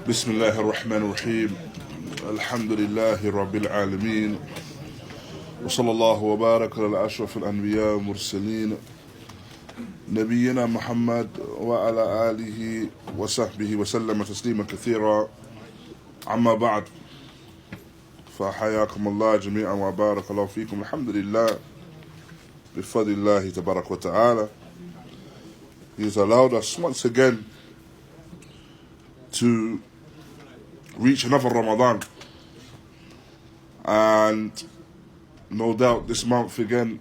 بسم الله الرحمن الرحيم الحمد لله رب العالمين وصلى الله وبارك على أشرف الأنبياء والمرسلين نبينا محمد وعلى آله وصحبه وسلم تسليما كثيرا عما بعد فحياكم الله جميعا وبارك الله فيكم الحمد لله بفضل الله تبارك وتعالى. He has allowed us once again to reach another Ramadan, and no doubt this month again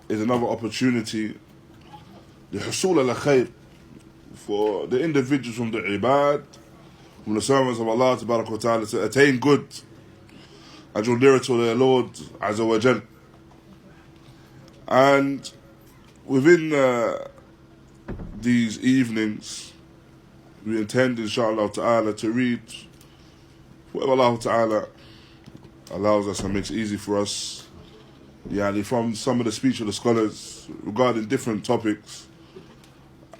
is another opportunity لحصول على خير for the individuals from the ibad, from the servants of Allah تبارك وتعالى, to attain good and draw nearer to their Lord Azza wa Jal. And within these evenings we intend inshallah ta'ala to read whatever Allah ta'ala allows us and makes it easy for us, from some of the speech of the scholars regarding different topics.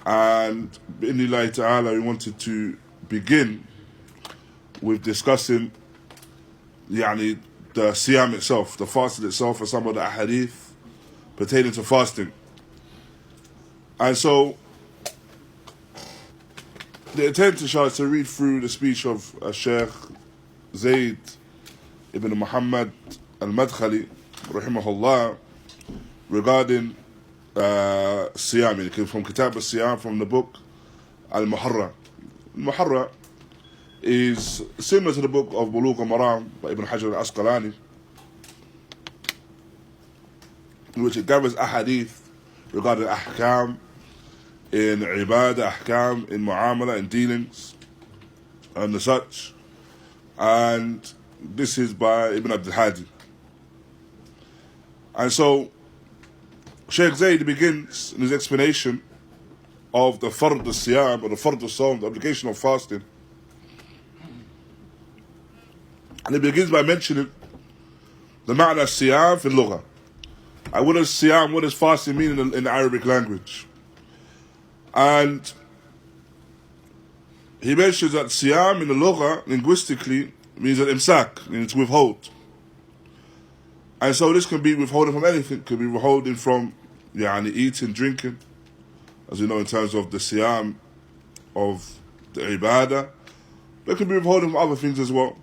And bi'idhnillahi ta'ala, we wanted to begin with discussing the ṣiyām itself, the fasting itself, and some of the aḥādīth pertaining to fasting. And so the intent inshallah is to read through the speech of Shaykh Zayd ibn Muhammad al-Madkhalī raḥimahullāh regarding ṣiyām, from kitab al-ṣiyām, from the book al-Muḥarrar. Al-Muḥarrar is similar to the book of Bulūgh al-Marām by Ibn Hajar al-Asqalani, in which it gathers aḥādīth regarding aḥkām in ibadah, aḥkām in mu'amala, in dealings and the such. And this is by Ibn al-Hādī. And so Shaykh Zayd begins in his explanation of the fard al-ṣiyām, or the fard al-ṣawm, the obligation of fasting. And he begins by mentioning the ma'na ṣiyām fi al-lughah. And what does ṣiyām, what does fasting mean in the Arabic language? And he mentions that ṣiyām in the lughah, linguistically, means an imsak, means to withhold. And so this can be withholding from anything. It can be withholding from eating, drinking, as we know in terms of the ṣiyām of the ibadah. But it can be withholding from other things as well.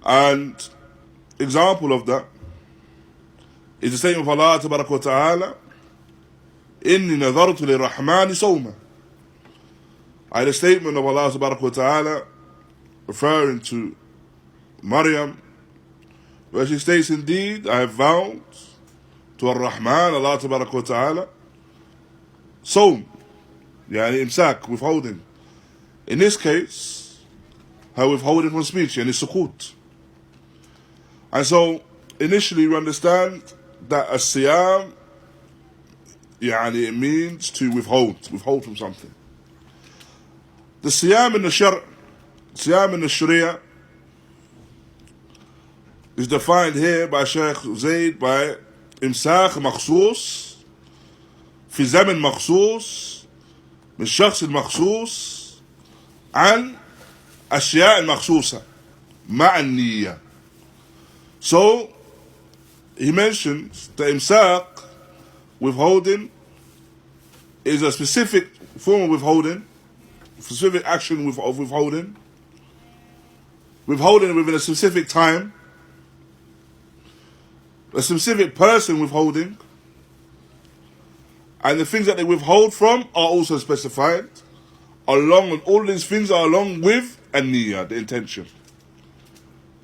And example of that is the statement of Allah تبارك وتعالى إني نذرت للرحمن صوما. And the statement of Allah تبارك وتعالى referring to Maryam, where she states, indeed I have vowed to Ar-Rahman, Allah تبارك وتعالى, صوم, imsak, withholding. In this case, her withholding from speech, sukut. And so initially we understand that a ṣiyām, it means to withhold from something. The ṣiyām in the ṣiyām in the Sharia is defined here by Shaykh Zayd by إمساك مخصوص في زمن مخصوص من شخص مخصوص عن أشياء مخصوصة مع النية. So he mentions the imsak, withholding, is a specific form of withholding, specific action of withholding within a specific time, a specific person withholding, and the things that they withhold from are also specified, along with all these things are along with an-niyyah, the intention.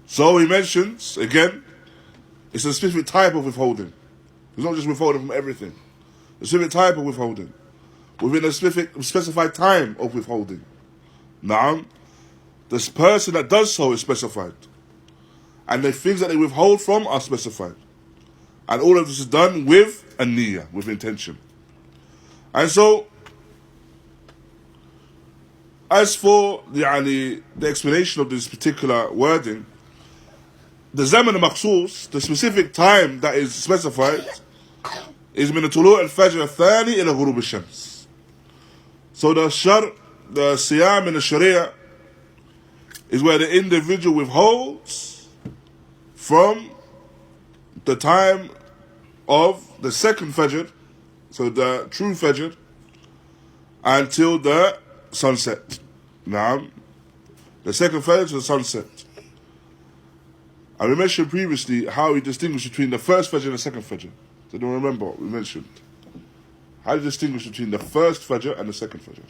So he mentions, again, it's a specific type of withholding. It's not just withholding from everything. A specific type of withholding, within a specified time of withholding. Now, this person that does so is specified, and the things that they withhold from are specified. And all of this is done with a niyyah, with intention. And so, as for the explanation of this particular wording, the zaman al-makhsus, the specific time that is specified, is min tulu' al-fajr al-thani ila ghurub al-shams. So the ṣiyām in the Sharia is where the individual withholds from the time of the second Fajr, so the true Fajr, until the sunset. Now, the second Fajr to the sunset. And we mentioned previously how we distinguish between the first Fajr and the second Fajr. So don't remember what we mentioned. How do you distinguish between the first Fajr and the second Fajr?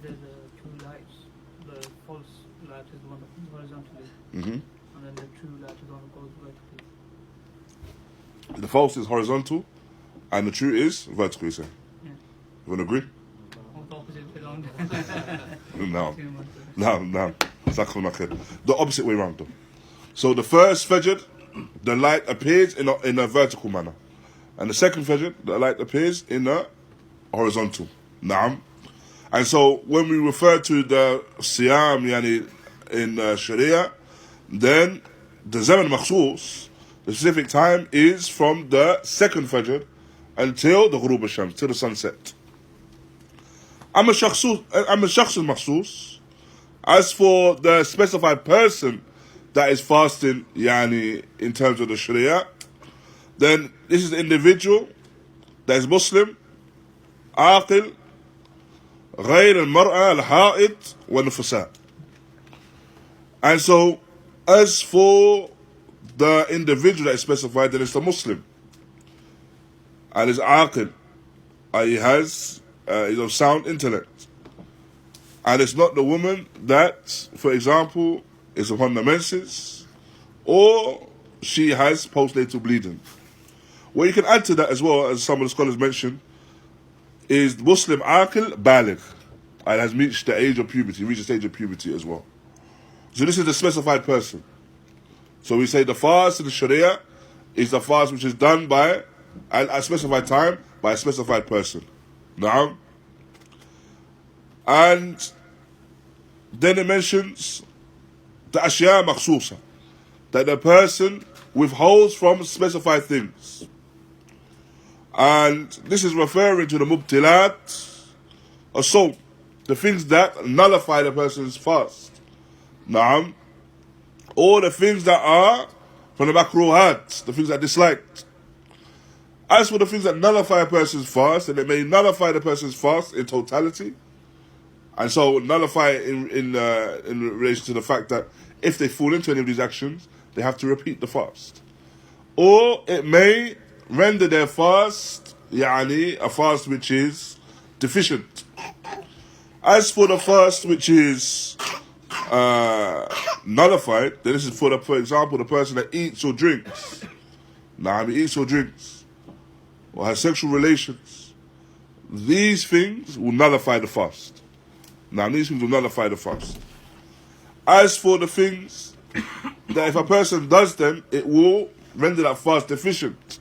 There's two lights. The false light is the one that goes horizontally, Mm-hmm. and then the true light is the one that goes vertically. The false is horizontal, and the true is vertical, you say? Yeah. You want to agree? All the opposite belong. No. No. The opposite way around, though. So the first Fajr, the light appears in a vertical manner. And the second Fajr, the light appears in a horizontal. Naam. And so when we refer to the ṣiyām in Sharia, then the zaman makhsus, the specific time, is from the second Fajr until the ghurūb al-shams, till the sunset. أما الشخص المخصوص, as for the specified person that is fasting in terms of the Sharia, then this is the individual that is Muslim, عاقل, غير المرأة الحائض والنفساء. And so, as for the individual that is specified, then it's the Muslim, and is عاقل, he has is of sound intellect, and it's not the woman that, for example, is upon the menses, or she has postnatal bleeding. What you can add to that as well, as some of the scholars mentioned, is Muslim aqil baligh, and has reached the age of puberty, reached the stage of puberty as well. So this is the specified person. So we say the fast in the Sharia is the fast which is done by at a specified time by a specified person. Now, and then it mentions the ashya makhsusa, that the person withholds from specified things. And this is referring to the mubtilat of sawm, the things that nullify the person's fast. Naam. Or the things that are from the makruhat, the things that are disliked. As for the things that nullify a person's fast, and it may nullify the person's fast in totality, and so nullify it in relation to the fact that if they fall into any of these actions, they have to repeat the fast. Or it may render their fast, a fast which is deficient. As for the fast which is nullified, then this is for example, the person that eats or drinks. Now, he eats or drinks, or has sexual relations. These things will nullify the fast. Now, these things will nullify the fast. As for the things that if a person does them, it will render that fast deficient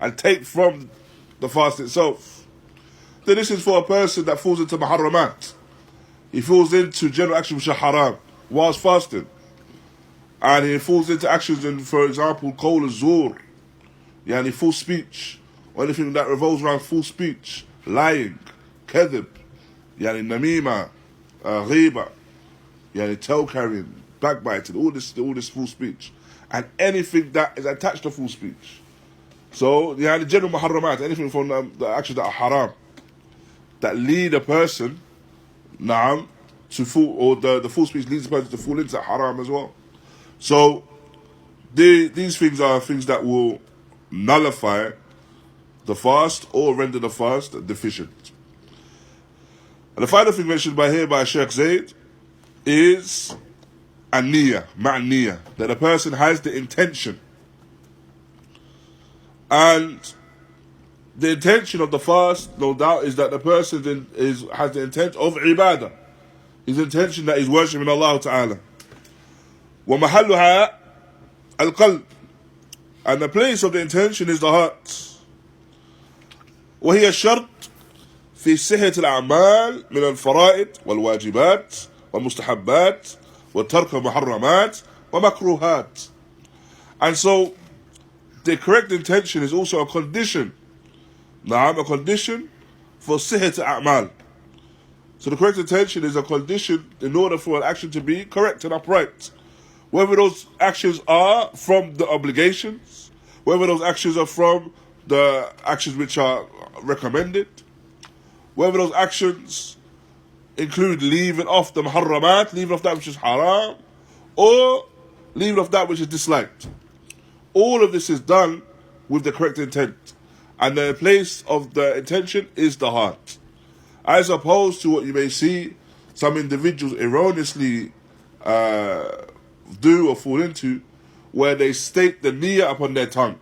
and take from the fast itself. Then this is for a person that falls into muharramat. He falls into general actions which are haram whilst fasting. And he falls into actions in, for example, qawl al-zur, full speech, or anything that revolves around full speech, lying, kadhib, namima, ghiba, tale carrying, backbiting, all this full speech, and anything that is attached to full speech. So, the general muharramat, anything from the actions that are haram, that lead a person, to fall, or the full speech leads the person to fall into haram as well. So, these things are things that will nullify the fast or render the fast deficient. And the final thing mentioned by Shaykh Zayd is an-niyya, ma'an-niyya, that a person has the intention. And the intention of the fast, no doubt, is that the person has the intent of ibadah. His intention that he's worshipping Allah Ta'ala. وَمَحَلُّهَا الْقَلْبِ, and the place of the intention is the heart. وهي شرط في صحة الأعمال من الفرائض والواجبات والمستحبات وترك المحرمات ومكروهات. And so the correct intention is also a condition. A condition for صحة الأعمال. So the correct intention is a condition in order for an action to be correct and upright. Whether those actions are from the obligations, whether those actions are from the actions which are recommended, whether those actions include leaving off the muharramat, leaving off that which is haram, or leaving off that which is disliked. All of this is done with the correct intent. And the place of the intention is the heart. As opposed to what you may see some individuals erroneously do or fall into, where they state the niyyah upon their tongue.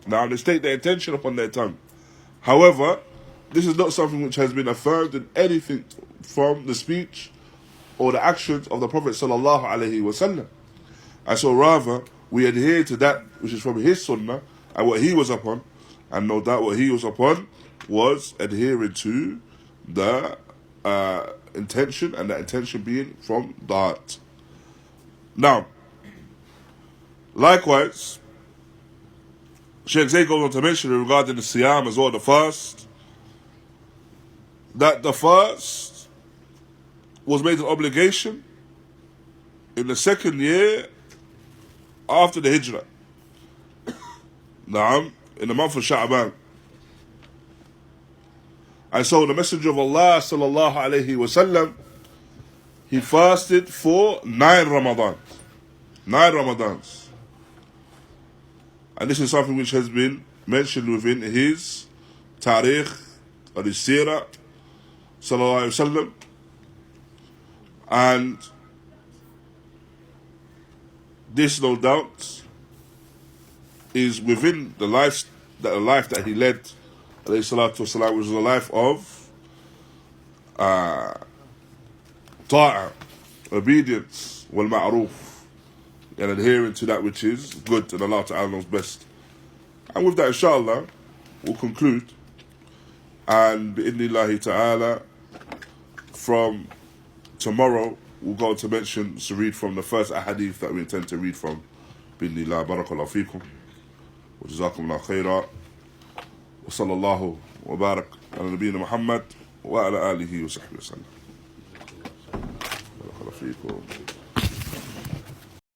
Now, they state their intention upon their tongue. However, this is not something which has been affirmed in anything from the speech or the actions of the Prophet sallallahu alaihi wasallam. And so rather, we adhere to that which is from his sunnah and what he was upon. And no doubt what he was upon was adhering to the intention, and that intention being from the heart. Now, likewise, Shaykh Zayd goes on to mention regarding the ṣiyām as well, the fast, that the fast was made an obligation in the second year after the Hijrah. Naam, in the month of Shaʿbān. And so the Messenger of Allah sallallahu alayhi wasallam, he fasted for 9 Ramaḍāns. 9 Ramaḍāns. And this is something which has been mentioned within his Tarāwīḥ or his Sirah sallallahu alayhi wasallam. And this, no doubt, is within the life that he led, alayhi salatu wasalam, which was a life of ta'ah, obedience, wal ma'ruf, and adhering to that which is good, and Allah Ta'ala knows best. And with that, inshallah, we'll conclude. And bi'idhnillahi ta'ala, from tomorrow, we'll go to mention, to read from the first aḥādīth that we intend to read from. Bi'idhnillah, barakallahu feekum. وجزاكم الله خيرا وصلى الله وبارك على نبينا محمد وعلى آله وصحبه وسلم. بارك الله فيكم.